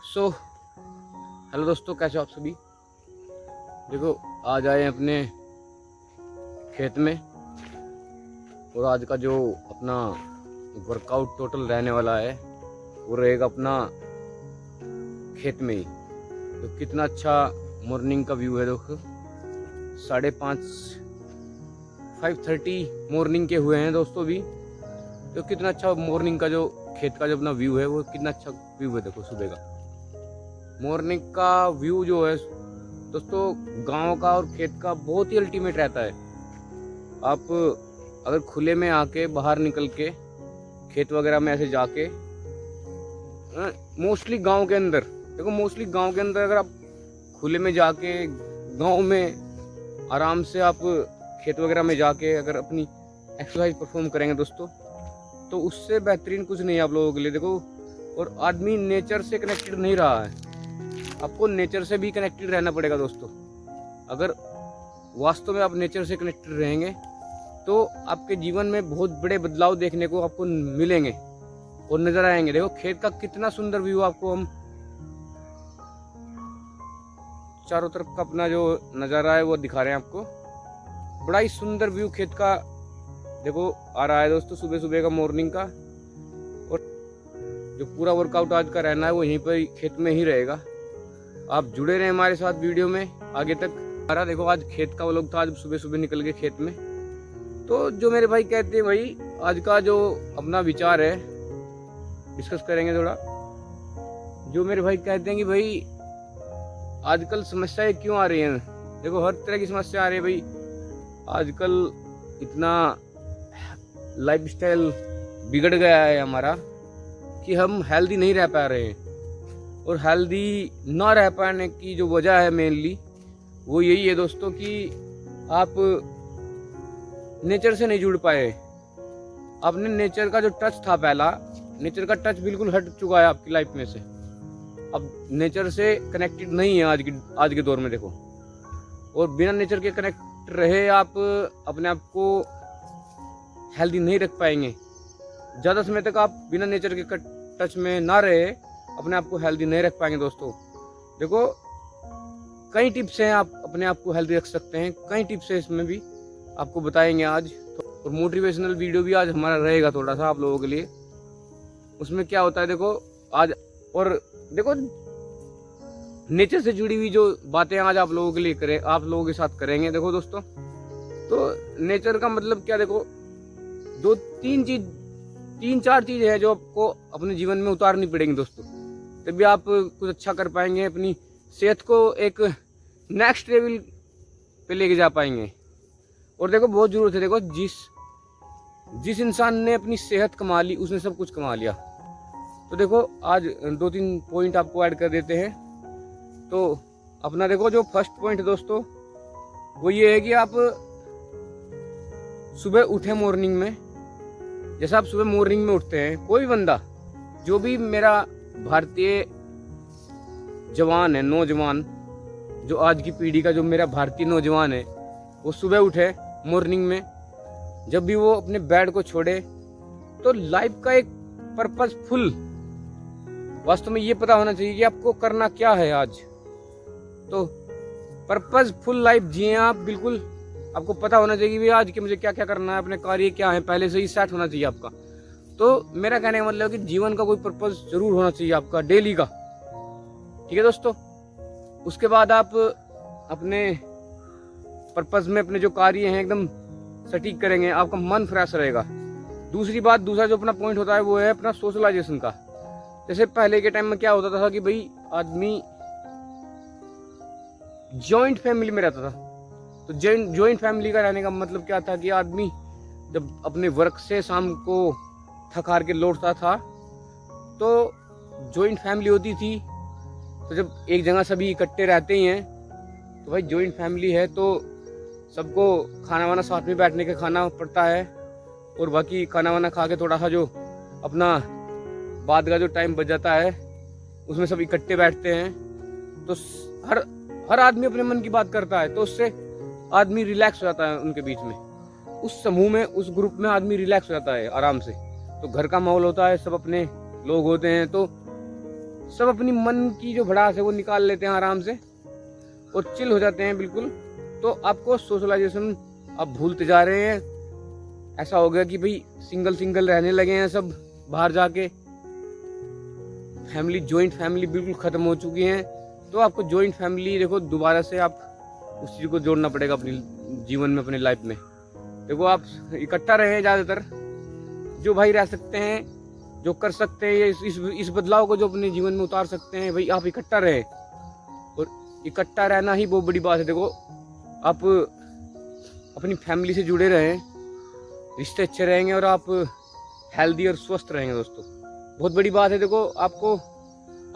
So hello दोस्तों, कैसे हो आप सभी। देखो, आज आए हैं अपने खेत में और आज का जो अपना वर्कआउट टोटल रहने वाला है वो रहेगा अपना खेत में ही। तो कितना अच्छा मॉर्निंग का व्यू है। देखो 5:30 मॉर्निंग के हुए हैं दोस्तों अभी। तो कितना अच्छा मॉर्निंग का जो खेत का जो अपना व्यू है वो कितना अच्छा व्यू है। देखो सुबह का मॉर्निंग का व्यू जो है दोस्तों गांव का और खेत का बहुत ही अल्टीमेट रहता है। आप अगर खुले में आके बाहर निकल के खेत वगैरह में ऐसे जाके मोस्टली गांव के अंदर अगर आप खुले में जाके गांव में आराम से आप खेत वगैरह में जाके अगर अपनी एक्सरसाइज परफॉर्म करेंगे दोस्तों, तो उससे बेहतरीन कुछ नहीं है आप लोगों के लिए। देखो, और आदमी नेचर से कनेक्टेड नहीं रहा है, आपको नेचर से भी कनेक्टेड रहना पड़ेगा दोस्तों। अगर वास्तव में आप नेचर से कनेक्टेड रहेंगे तो आपके जीवन में बहुत बड़े बदलाव देखने को आपको मिलेंगे और नजर आएंगे। देखो खेत का कितना सुंदर व्यू आपको हम चारों तरफ का अपना जो नज़ारा है वो दिखा रहे हैं आपको। बड़ा ही सुंदर व्यू खेत का देखो आ रहा है दोस्तों सुबह सुबह का मॉर्निंग का। और जो पूरा वर्कआउट आज का रहना है वो यहीं पर खेत में ही रहेगा। आप जुड़े रहे हमारे साथ वीडियो में आगे तक। हमारा देखो आज खेत का वो लोग था, आज सुबह सुबह निकल गए खेत में। तो जो मेरे भाई कहते हैं भाई आज का जो अपना विचार है डिस्कस करेंगे थोड़ा। जो मेरे भाई कहते हैं कि भाई आजकल समस्याएं क्यों आ रही हैं। देखो हर तरह की समस्या आ रही है भाई। आजकल इतना लाइफस्टाइल बिगड़ गया है हमारा कि हम हेल्दी नहीं रह पा रहे हैं। और हेल्दी ना रह पाने की जो वजह है मेनली वो यही है दोस्तों कि आप नेचर से नहीं जुड़ पाए। आपने नेचर का जो टच था पहला, नेचर का टच बिल्कुल हट चुका है आपकी लाइफ में से। अब नेचर से कनेक्टेड नहीं है आज के दौर में देखो। और बिना नेचर के कनेक्ट रहे आप अपने आप को हेल्दी नहीं रख पाएंगे। ज़्यादा समय तक आप बिना नेचर के टच में ना रहे अपने आप को हेल्दी नहीं रख पाएंगे दोस्तों। देखो कई टिप्स हैं, आप अपने आप को हेल्दी रख सकते हैं। कई टिप्स है इसमें भी आपको बताएंगे आज। और मोटिवेशनल वीडियो भी आज हमारा रहेगा थोड़ा सा आप लोगों के लिए। उसमें क्या होता है देखो आज, और देखो नेचर से जुड़ी हुई जो बातें आज आप लोगों के लिए आप लोगों के साथ करेंगे। देखो दोस्तों, तो नेचर का मतलब क्या, देखो तीन चार चीजें हैं जो आपको अपने जीवन में उतारनी पड़ेंगी दोस्तों, तभी आप कुछ अच्छा कर पाएंगे। अपनी सेहत को एक नेक्स्ट लेवल पे लेके जा पाएंगे। और देखो बहुत जरूरत है। देखो जिस इंसान ने अपनी सेहत कमा ली उसने सब कुछ कमा लिया। तो देखो आज 2-3 पॉइंट आपको ऐड कर देते हैं। तो अपना देखो जो फर्स्ट पॉइंट दोस्तों वो ये है कि आप सुबह उठे मॉर्निंग में। जैसा आप सुबह मॉर्निंग में उठते हैं, कोई भी बंदा, जो भी मेरा भारतीय जवान है, नौजवान, जो आज की पीढ़ी का जो मेरा भारतीय नौजवान है, वो सुबह उठे मॉर्निंग में। जब भी वो अपने बेड को छोड़े तो लाइफ का एक पर्पसफुल, वास्तव में ये पता होना चाहिए कि आपको करना क्या है आज। तो पर्पसफुल लाइफ जिए आप, बिल्कुल आपको पता होना चाहिए कि आज के मुझे क्या क्या करना है, अपने कार्य क्या है, पहले से ही सेट होना चाहिए आपका। तो मेरा कहने का मतलब है कि जीवन का कोई पर्पस जरूर होना चाहिए आपका डेली का। ठीक है दोस्तों। उसके बाद आप अपने पर्पस में अपने जो कार्य हैं एकदम सटीक करेंगे, आपका मन फ्रेश रहेगा। दूसरा जो अपना पॉइंट होता है वो है अपना सोशलाइजेशन का। जैसे पहले के टाइम में क्या होता था कि भाई आदमी जॉइंट फैमिली में रहता था। तो जॉइंट फैमिली का रहने का मतलब क्या था कि आदमी जब अपने वर्क से शाम को थक हार के लौटता था तो जॉइंट फैमिली होती थी। तो जब एक जगह सभी इकट्ठे रहते ही हैं तो भाई जॉइंट फैमिली है तो सबको खाना वाना साथ में बैठने के खाना पड़ता है। और बाकी खाना वाना खा के थोड़ा सा जो अपना बाद का जो टाइम बच जाता है उसमें सब इकट्ठे बैठते हैं। तो हर आदमी अपने मन की बात करता है, तो उससे आदमी रिलैक्स हो जाता है उनके बीच में। उस समूह में, उस ग्रुप में आदमी रिलैक्स हो जाता है आराम से। तो घर का माहौल होता है, सब अपने लोग होते हैं, तो सब अपनी मन की जो भड़ास है वो निकाल लेते हैं आराम से और चिल हो जाते हैं बिल्कुल। तो आपको सोशलाइजेशन आप भूलते जा रहे हैं। ऐसा हो गया कि भाई सिंगल रहने लगे हैं सब बाहर जाके। फैमिली, जॉइंट फैमिली बिल्कुल ख़त्म हो चुकी हैं। तो आपको जॉइंट फैमिली देखो दोबारा से आप उस चीज़ को जोड़ना पड़ेगा अपनी जीवन में, अपनी लाइफ में। देखो आप इकट्ठा रहें ज़्यादातर, जो भाई रह सकते हैं, जो कर सकते हैं, ये इस बदलाव को जो अपने जीवन में उतार सकते हैं, भाई आप इकट्ठा रहें। और इकट्ठा रहना ही बहुत बड़ी बात है। देखो आप अपनी फैमिली से जुड़े रहें, रिश्ते अच्छे रहेंगे और आप हेल्दी और स्वस्थ रहेंगे दोस्तों। बहुत बड़ी बात है। देखो आपको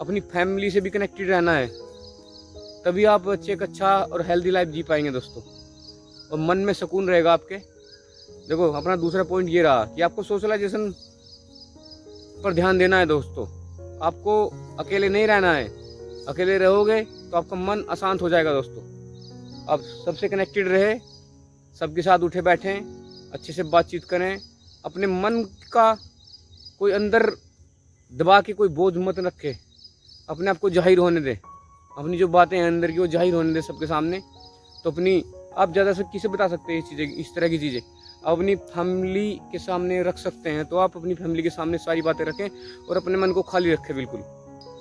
अपनी फैमिली से भी कनेक्टेड रहना है, तभी आप एक अच्छा और हेल्दी लाइफ जी पाएंगे दोस्तों, और मन में सुकून रहेगा आपके। देखो अपना दूसरा पॉइंट ये रहा कि आपको सोशलाइजेशन पर ध्यान देना है दोस्तों। आपको अकेले नहीं रहना है। अकेले रहोगे तो आपका मन अशांत हो जाएगा दोस्तों। आप सबसे कनेक्टेड रहे, सबके साथ उठे बैठें, अच्छे से बातचीत करें। अपने मन का कोई अंदर दबा के कोई बोझ मत रखे, अपने आप को जाहिर होने दे। अपनी जो बातें हैं अंदर की वो जाहिर होने दे सबके सामने। तो अपनी आप ज़्यादा से किसे बता सकते हैं इस चीज़ें, इस तरह की चीज़ें आप अपनी फैमिली के सामने रख सकते हैं। तो आप अपनी फैमिली के सामने सारी बातें रखें और अपने मन को खाली रखें बिल्कुल,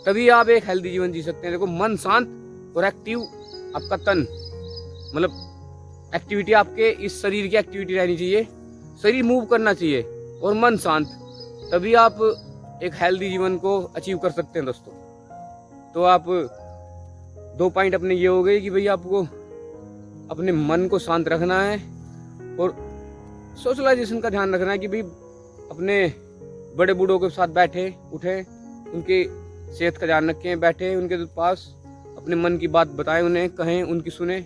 तभी आप एक हेल्दी जीवन जी सकते हैं। देखो मन शांत और एक्टिव, आपका तन मतलब एक्टिविटी, आपके इस शरीर की एक्टिविटी रहनी चाहिए, शरीर मूव करना चाहिए और मन शांत, तभी आप एक हेल्दी जीवन को अचीव कर सकते हैं दोस्तों। तो आप 2 पॉइंट अपने ये हो गए कि भाई आपको अपने मन को शांत रखना है और सोशलाइजेशन का ध्यान रखना है कि भाई अपने बड़े बूढ़ों के साथ बैठे उठे, उनके सेहत का ध्यान रखें, बैठे उनके पास, अपने मन की बात बताएं, उन्हें कहें, उनकी सुने।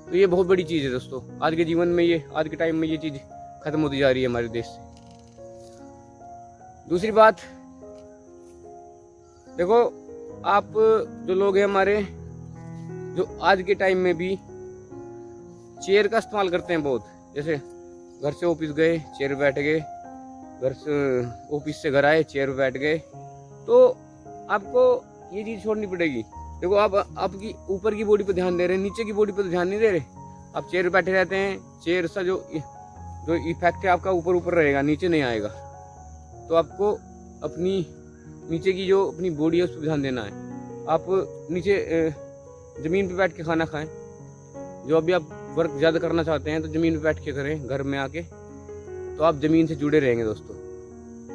तो ये बहुत बड़ी चीज़ है दोस्तों। आज के जीवन में, ये आज के टाइम में ये चीज़ खत्म होती जा रही है हमारे देश से। दूसरी बात, देखो आप जो लोग हैं हमारे, जो आज के टाइम में भी चेयर का इस्तेमाल करते हैं बहुत। जैसे घर से ऑफिस गए, चेयर पे बैठ गए, घर से ऑफिस से घर आए, चेयर पे बैठ गए। तो आपको ये चीज़ छोड़नी पड़ेगी। देखो आप आपकी ऊपर की बॉडी पे ध्यान दे रहे हैं, नीचे की बॉडी पे तो ध्यान नहीं दे रहे। आप चेयर पे बैठे रहते हैं, चेयर सा जो इफेक्ट है आपका ऊपर रहेगा, नीचे नहीं आएगा। तो आपको अपनी नीचे की जो अपनी बॉडी है उस पर ध्यान देना है। आप नीचे ज़मीन पे बैठ के खाना खाएं। जो अभी आप वर्क ज़्यादा करना चाहते हैं तो ज़मीन पे बैठ के करें घर में आके, तो आप ज़मीन से जुड़े रहेंगे दोस्तों।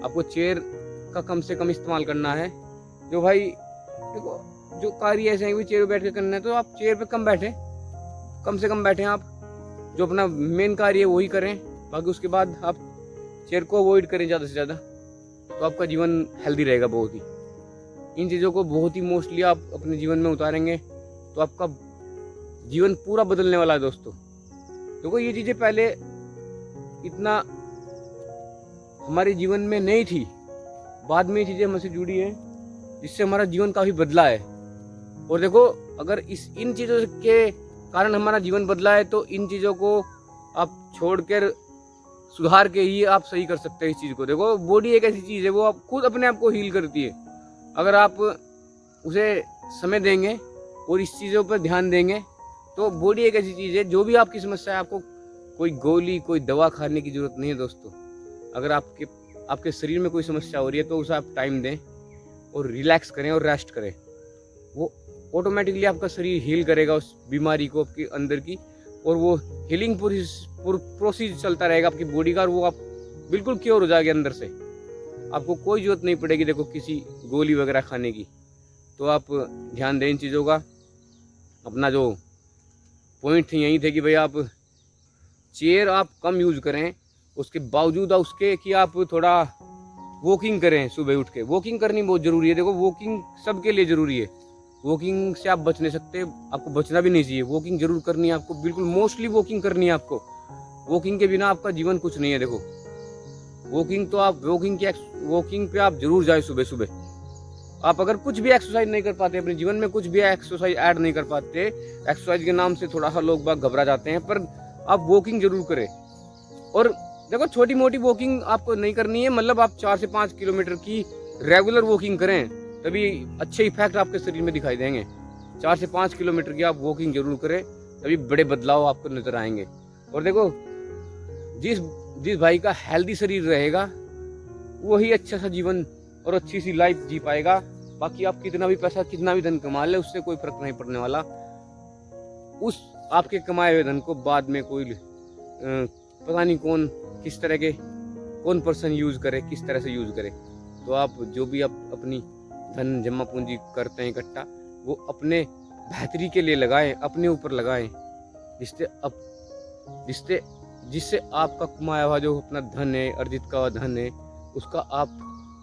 आपको चेयर का कम से कम इस्तेमाल करना है। जो भाई देखो जो कार्य ऐसे हैं कि चेयर पे बैठ के करना है, तो आप चेयर पे कम बैठें, कम से कम बैठें। आप जो अपना मेन कार्य है वही करें, बाकी उसके बाद आप चेयर को अवॉइड करें ज़्यादा से ज़्यादा। तो आपका जीवन हेल्दी रहेगा बहुत ही। इन चीज़ों को बहुत ही मोस्टली आप अपने जीवन में उतारेंगे तो आपका जीवन पूरा बदलने वाला है दोस्तों। देखो ये चीज़ें पहले इतना हमारे जीवन में नहीं थी, बाद में ये चीज़ें हमसे जुड़ी है, जिससे हमारा जीवन काफ़ी बदला है। और देखो अगर इन चीज़ों के कारण हमारा जीवन बदला है तो इन चीज़ों को आप छोड़कर सुधार के ही आप सही कर सकते हैं इस चीज़ को। देखो बॉडी एक ऐसी चीज़ है, वो आप खुद अपने आप को हील करती है। अगर आप उसे समय देंगे और इस चीज़ों पर ध्यान देंगे तो बॉडी एक ऐसी चीज़ है, जो भी आपकी समस्या है, आपको कोई गोली, कोई दवा खाने की ज़रूरत नहीं है दोस्तों। अगर आपके शरीर में कोई समस्या हो रही है तो उसे आप टाइम दें और रिलैक्स करें और रेस्ट करें। वो ऑटोमेटिकली आपका शरीर हील करेगा उस बीमारी को आपके अंदर की, और वो हीलिंग प्रोसेस चलता रहेगा आपकी बॉडी का, और वो आप बिल्कुल क्योर हो जाएगी अंदर से। आपको कोई ज़रूरत नहीं पड़ेगी देखो किसी गोली वगैरह खाने की। तो आप ध्यान दें इन चीज़ों का। अपना जो पॉइंट थे यही थे कि भाई आप चेयर आप कम यूज़ करें, उसके बावजूद उसके कि आप थोड़ा वॉकिंग करें। सुबह उठ के वॉकिंग करनी बहुत ज़रूरी है। देखो वॉकिंग सबके लिए ज़रूरी है। वॉकिंग से आप बच नहीं सकते, आपको बचना भी नहीं चाहिए। वॉकिंग जरूर करनी है आपको, बिल्कुल मोस्टली वॉकिंग करनी है आपको। वॉकिंग के बिना आपका जीवन कुछ नहीं है। देखो वॉकिंग तो आप वॉकिंग पे आप जरूर जाए सुबह सुबह। आप अगर कुछ भी एक्सरसाइज नहीं कर पाते अपने जीवन में, कुछ भी एक्सरसाइज ऐड नहीं कर पाते, एक्सरसाइज के नाम से थोड़ा सा लोग बाग घबरा जाते हैं, पर आप वॉकिंग जरूर करें। और देखो छोटी मोटी वॉकिंग आपको नहीं करनी है, मतलब आप 4 से 5 किलोमीटर की रेगुलर वॉकिंग करें। तभी अच्छे इफेक्ट आपके शरीर में दिखाई देंगे। 4 से 5 किलोमीटर की आप वॉकिंग जरूर करें, तभी बड़े बदलाव आपको नजर आएंगे। और देखो, जिस भाई का हेल्दी शरीर रहेगा वही अच्छा सा जीवन और अच्छी सी लाइफ जी पाएगा। बाकी आप कितना भी पैसा, कितना भी धन कमा ले, उससे कोई फर्क नहीं पड़ने वाला। उस आपके कमाए हुए धन को बाद में कोई पता नहीं किस तरह के कौन पर्सन यूज करे, किस तरह से यूज करे। तो आप जो भी आप अपनी धन जमा पूंजी करते हैं इकट्ठा, वो अपने बेहतरी के लिए लगाएं, अपने ऊपर लगाएं, जिससे आपका कमाया हुआ जो अपना धन है, अर्जित का हुआ धन है, उसका आप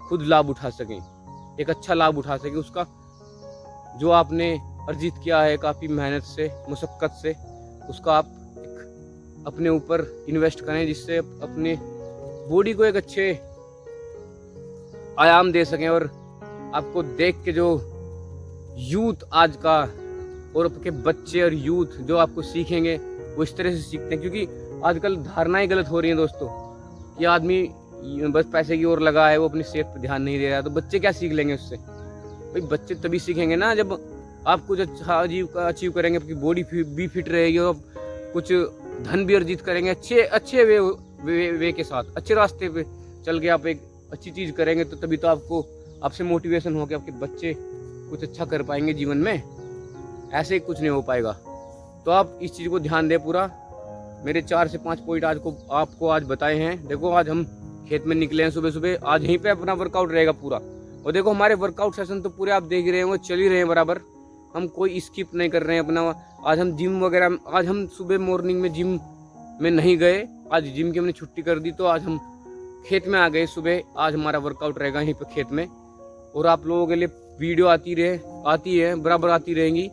खुद लाभ उठा सकें, एक अच्छा लाभ उठा सकें। उसका जो आपने अर्जित किया है काफ़ी मेहनत से, मुशक्क़त से, उसका आप अपने ऊपर इन्वेस्ट करें, जिससे अपने बॉडी को एक अच्छे आयाम दे सकें। और आपको देख के जो यूथ आज का और आपके बच्चे और यूथ जो आपको सीखेंगे वो इस तरह से सीखते हैं, क्योंकि आजकल धारणाएं गलत हो रही हैं दोस्तों, कि आदमी बस पैसे की ओर लगा है, वो अपनी सेहत पर ध्यान नहीं दे रहा है। तो बच्चे क्या सीख लेंगे उससे? भाई बच्चे तभी सीखेंगे ना जब आप कुछ अच्छा अचीव करेंगे, आपकी बॉडी भी फिट रहेगी और कुछ धन भी अर्जित करेंगे अच्छे वे के साथ, अच्छे रास्ते पे चल के आप एक अच्छी चीज़ करेंगे। तो तभी तो आपसे मोटिवेशन हो के आपके बच्चे कुछ अच्छा कर पाएंगे जीवन में। ऐसे ही कुछ नहीं हो पाएगा। तो आप इस चीज़ को ध्यान दें पूरा। मेरे 4 से 5 पॉइंट आपको आज बताए हैं। देखो, आज हम खेत में निकले हैं सुबह सुबह, आज यहीं पे अपना वर्कआउट रहेगा पूरा। और देखो, हमारे वर्कआउट सेशन तो पूरे आप देख रहे हैं, वो चल ही रहे हैं बराबर, हम कोई स्किप नहीं कर रहे हैं अपना। आज हम जिम वगैरह, आज हम सुबह मॉर्निंग में जिम में नहीं गए, आज जिम की हमने छुट्टी कर दी, तो आज हम खेत में आ गए सुबह। आज हमारा वर्कआउट रहेगा यहीं पे खेत में, और आप लोगों के लिए वीडियो आती है, बराबर आती रहेंगी।